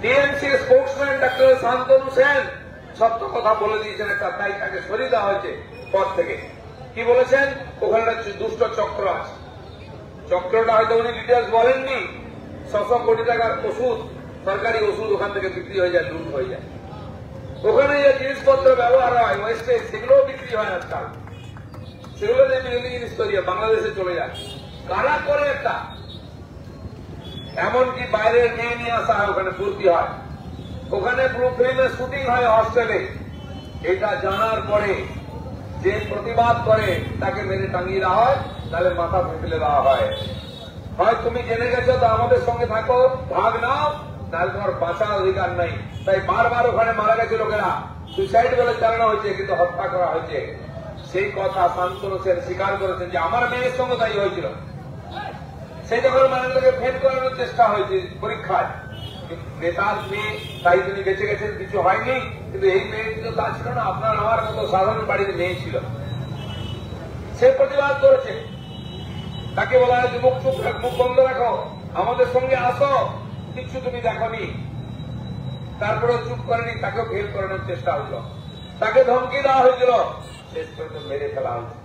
TMC sportsman doctor Shantanu Sen সত্য কথা বলে দিয়েছেন একটা, তাই তাকে সরিয়ে দেওয়া হয়েছে পদ থেকে। কি বলেছেন? ওখানে একটা দুষ্ট চক্র আছে। চক্রটা হয়তো উনি ডিটেলস বলেননি। 600 কোটি টাকার ওষুধ, সরকারি ওষুধ ওখান থেকে বিক্রি হয়ে যায়, লুট হয়ে যায়। ওখানে যে জিনিসপত্র ব্যবহার হয় ওয়েস্টেজ, সেগুলোও বিক্রি হয় আজকাল। সেগুলো যে বিরোধী জিনিস তৈরি হয়, বাংলাদেশে চলে যায়। কারা করে একটা? এমনকি বাইরের মেয়ে নিয়ে আসা হয়, ওখানে ভর্তি হয়, ওখানে ব্লু ফিল্মের শুটিং হয় হস্টেলে। এটা জানার পরে যে প্রতিবাদ করে তাকে মেরে টাঙিয়ে দেওয়া হয়, তাহলে মাথা ফেলে দেওয়া হয়। হয় তুমি জেনে গেছো তো আমাদের সঙ্গে থাকো, ভাগ নাও, তাহলে তোমার বাঁচার অধিকার নাই। তাই বারবার ওখানে মারা গেছে লোকেরা, সুইসাইড বলে চালানো হয়েছে, কিন্তু হত্যা করা হয়েছে। সেই কথা শান্তনু সেন স্বীকার করেছেন যে আমার মেয়ের সঙ্গে তাই হয়েছিল। সেই যখন মানুষকে ফেল করানোর চেষ্টা হয়েছে পরীক্ষায়, নেতার মেয়ে, তাই তিনি বেঁচে গেছেন, কিছু হয়নি। কিন্তু এই মেয়ে কিন্তু তা ছিল না, আপনার আমার মতো সাধারণ বাড়িতে মেয়ে ছিল। সে প্রতিবাদ করেছে। তাকে বলা হয় যুবক চুপ মুখ বন্ধ রাখো, আমাদের সঙ্গে আসো, কিছু তুমি দেখনি। তারপরে চুপ করেনি, তাকেও ফেল করানোর চেষ্টা হইল, তাকে ধমকি দেওয়া হয়েছিল, শেষ পর্যন্ত মেরে ফেলা হয়েছে।